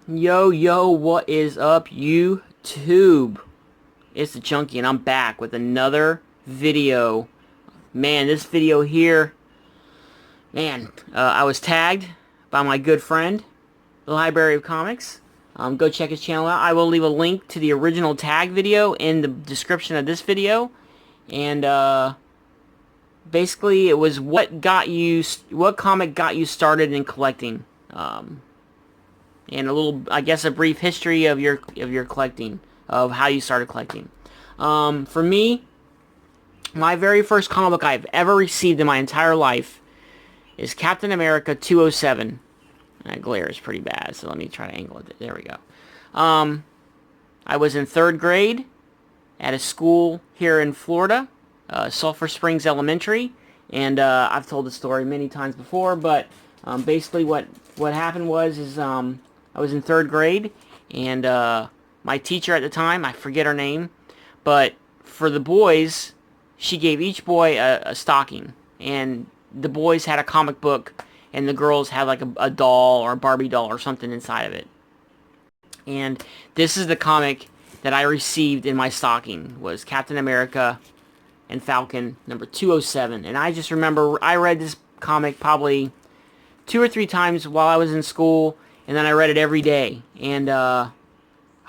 Yo, yo, what is up, YouTube? It's the Chunky, and I'm back with another video. Man, this video here, I was tagged by my good friend, the Library of Comics. Go check his channel out. I will leave a link to the original tag video in the description of this video. And, basically, it was what comic got you started in collecting. And a little, I guess, a brief history of your collecting, of how you started collecting. For me, my very first comic book I've ever received in my entire life is Captain America 207. That glare is pretty bad, so let me try to angle it. There we go. I was in 3rd grade at a school here in Florida, Sulphur Springs Elementary, and I've told the story many times before, but basically what happened was I was in 3rd grade, and my teacher at the time, I forget her name, but for the boys, she gave each boy a stocking, and the boys had a comic book, and the girls had like a doll or a Barbie doll or something inside of it. And this is the comic that I received in my stocking, was Captain America and Falcon number 207. And I just remember I read this comic probably 2 or 3 times while I was in school, and then I read it every day. And I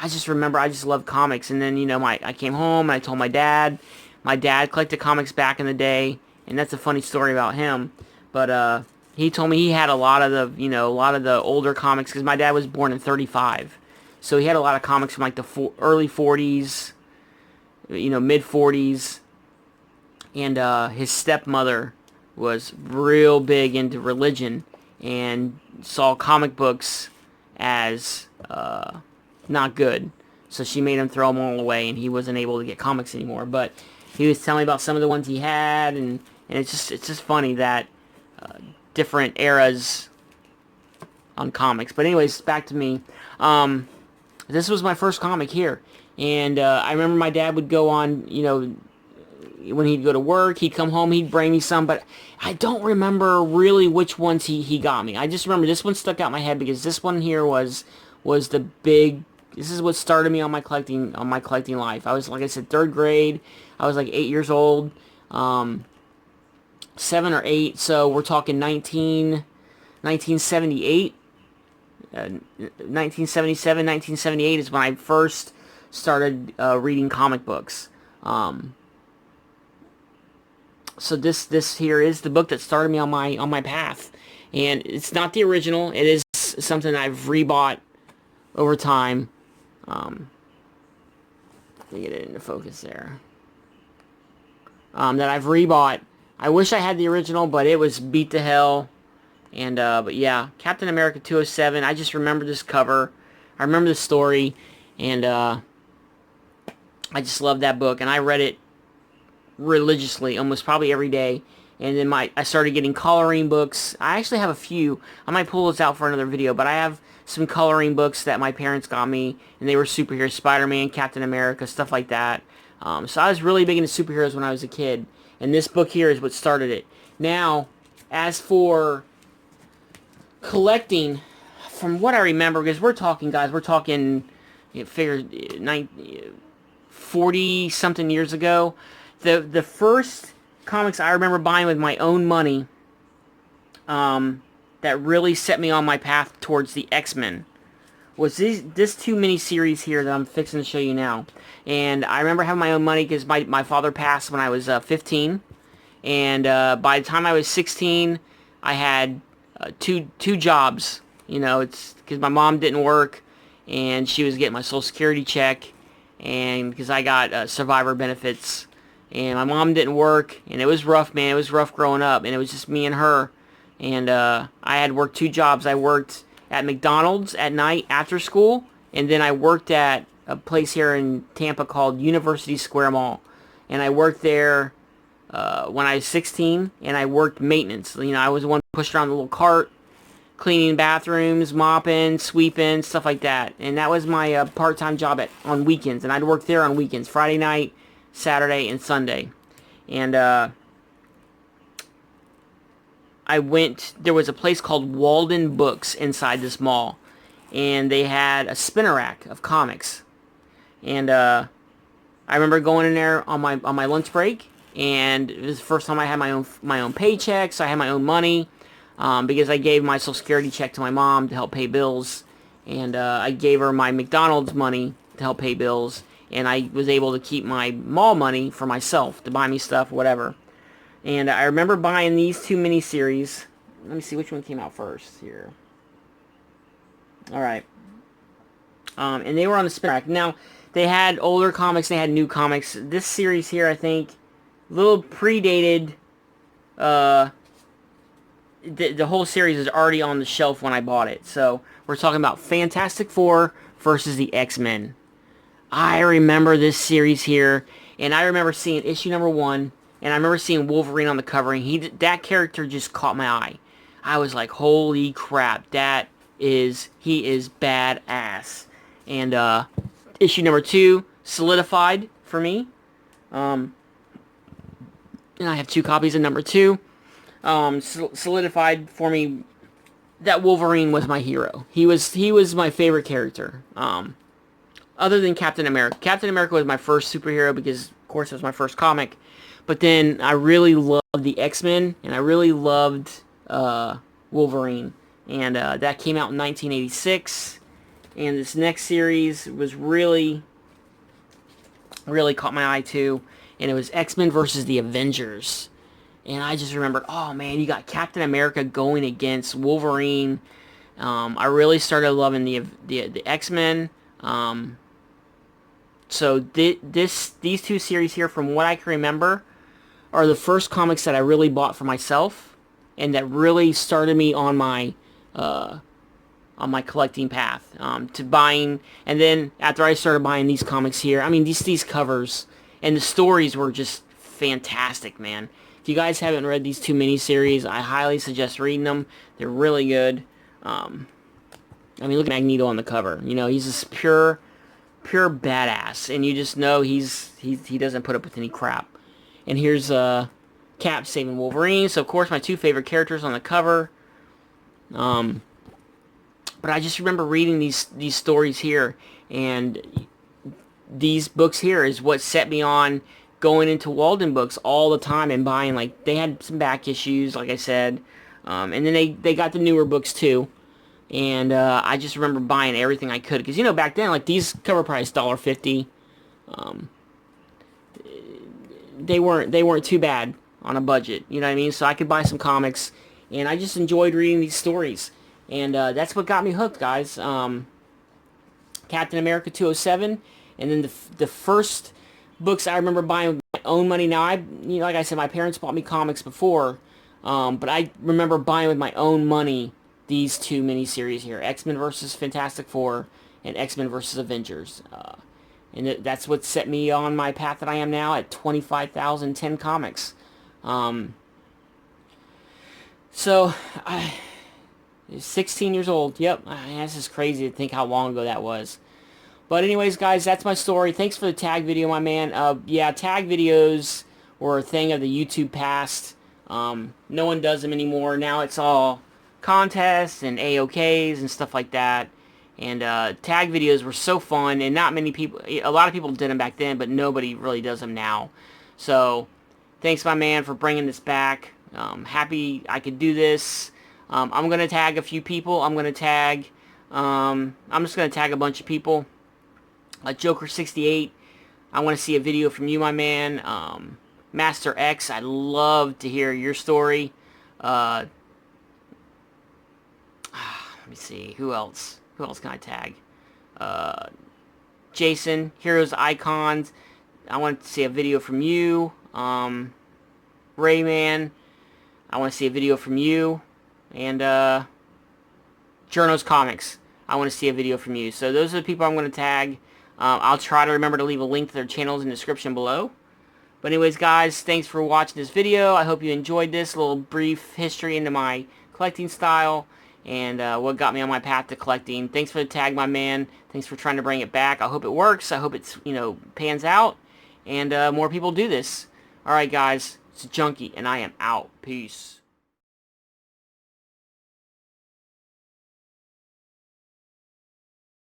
just remember I just loved comics. And then, I came home and I told my dad. My dad collected comics back in the day, and that's a funny story about him. But he told me he had a lot of the older comics, because my dad was born in 35. So he had a lot of comics from like the early 40s, mid 40s. And his stepmother was real big into religion and saw comic books as not good. So she made him throw them all away, and he wasn't able to get comics anymore. But he was telling me about some of the ones he had, and it's just funny that different eras on comics. But anyways, back to me. This was my first comic here, and I remember my dad would go on, when he'd go to work, he'd come home, he'd bring me some, but I don't remember really which ones he got me. I just remember this one stuck out in my head, because this one here was the big. This is what started me on my collecting life. I was, like I said, 3rd grade. I was like 8 years old, 7 or 8. So we're talking 1978. 1977, 1978 is when I first started reading comic books. So this here is the book that started me on my path, and it's not the original. It is something I've rebought over time. Let me get it into focus there. That I've rebought. I wish I had the original, but it was beat to hell. And but yeah, Captain America 207. I just remember this cover. I remember the story, and I just loved that book, and I read it religiously, almost probably every day. And then I started getting coloring books. I actually have a few. I might pull those out for another video, but I have some coloring books that my parents got me, and they were superheroes, Spider-Man, Captain America, stuff like that. So I was really big into superheroes when I was a kid, and this book here is what started it. Now, as for collecting, from what I remember, because we're talking, figure 40 something years ago. The first comics I remember buying with my own money, that really set me on my path towards the X-Men, was this 2 miniseries here that I'm fixing to show you now. And I remember having my own money because my father passed when I was 15, and by the time I was 16, I had two jobs. It's because my mom didn't work, and she was getting my Social Security check, and because I got survivor benefits, and my mom didn't work, and it was rough, man. It was rough growing up, and it was just me and her. And I had worked 2 jobs. I worked at McDonald's at night after school, and then I worked at a place here in Tampa called University Square Mall, and I worked there when I was 16, and I worked maintenance. I was the one who pushed around the little cart, cleaning bathrooms, mopping, sweeping, stuff like that. And that was my part-time job on weekends, and I'd work there on weekends, Friday night, Saturday, and Sunday. And there was a place called Walden Books inside this mall, and they had a spinner rack of comics. And I remember going in there on my lunch break, and it was the first time I had my own paycheck, so I had my own money, because I gave my Social Security check to my mom to help pay bills, and I gave her my McDonald's money to help pay bills, and I was able to keep my mall money for myself to buy me stuff, whatever. And I remember buying these two miniseries. Let me see which one came out first here. All right. And they were on the spin rack. Now, they had older comics, they had new comics. This series here, I think, a little predated. The whole series is already on the shelf when I bought it. So, we're talking about Fantastic Four versus the X-Men. I remember this series here, and I remember seeing issue number 1, and I remember seeing Wolverine on the cover, and that character just caught my eye. I was like, holy crap, he is badass. And issue number 2 solidified for me. And I have 2 copies of number 2. Solidified for me that Wolverine was my hero. He was my favorite character. Other than Captain America. Captain America was my first superhero because, of course, it was my first comic. But then I really loved the X-Men, and I really loved Wolverine. And that came out in 1986. And this next series was really caught my eye too. And it was X-Men versus the Avengers. And I just remembered, oh man, you got Captain America going against Wolverine. I really started loving the X-Men. So these two series here, from what I can remember, are the first comics that I really bought for myself, and that really started me on my collecting path, to buying. And then after I started buying these comics here, I mean these covers and the stories were just fantastic, man. If you guys haven't read these 2 miniseries, I highly suggest reading them. They're really good. I mean, look at Magneto on the cover. You know, he's just pure badass, and you just know he doesn't put up with any crap. And here's Cap saving Wolverine. So of course my 2 favorite characters on the cover. But I just remember reading these stories here, and these books here is what set me on going into Walden Books all the time and buying, like, they had some back issues, like I said, and then they got the newer books too. And I just remember buying everything I could, because, you know, back then, like, these cover price $1.50. They weren't too bad on a budget, you know what I mean? So I could buy some comics, and I just enjoyed reading these stories. And that's what got me hooked, guys. Captain America 207, and then the first books I remember buying with my own money. Now, like I said, my parents bought me comics before, but I remember buying with my own money these 2 miniseries here, X-Men vs. Fantastic Four and X-Men vs. Avengers. And that's what set me on my path that I am now at 25,010 comics. So, I 16 years old. Yep, this is crazy to think how long ago that was. But anyways, guys, that's my story. Thanks for the tag video, my man. Yeah, tag videos were a thing of the YouTube past. No one does them anymore. Now it's all contests and AOKs and stuff like that. And tag videos were so fun, and not many people, a lot of people did them back then, but nobody really does them now. So, thanks, my man, for bringing this back. Happy I could do this. I'm going to tag a few people. I'm just going to tag a bunch of people. Joker68, I want to see a video from you, my man. Master X, I'd love to hear your story. Let me see, who else? Who else can I tag? Jason, Heroes Icons, I want to see a video from you. Rayman, I want to see a video from you. And Journos Comics, I want to see a video from you. So those are the people I'm going to tag. I'll try to remember to leave a link to their channels in the description below. But anyways, guys, thanks for watching this video. I hope you enjoyed this little brief history into my collecting style and what got me on my path to collecting. Thanks for the tag, my man. Thanks for trying to bring it back. I hope it works. I hope it's, pans out and more people do this. Alright, guys, it's Junkie, and I am out. Peace.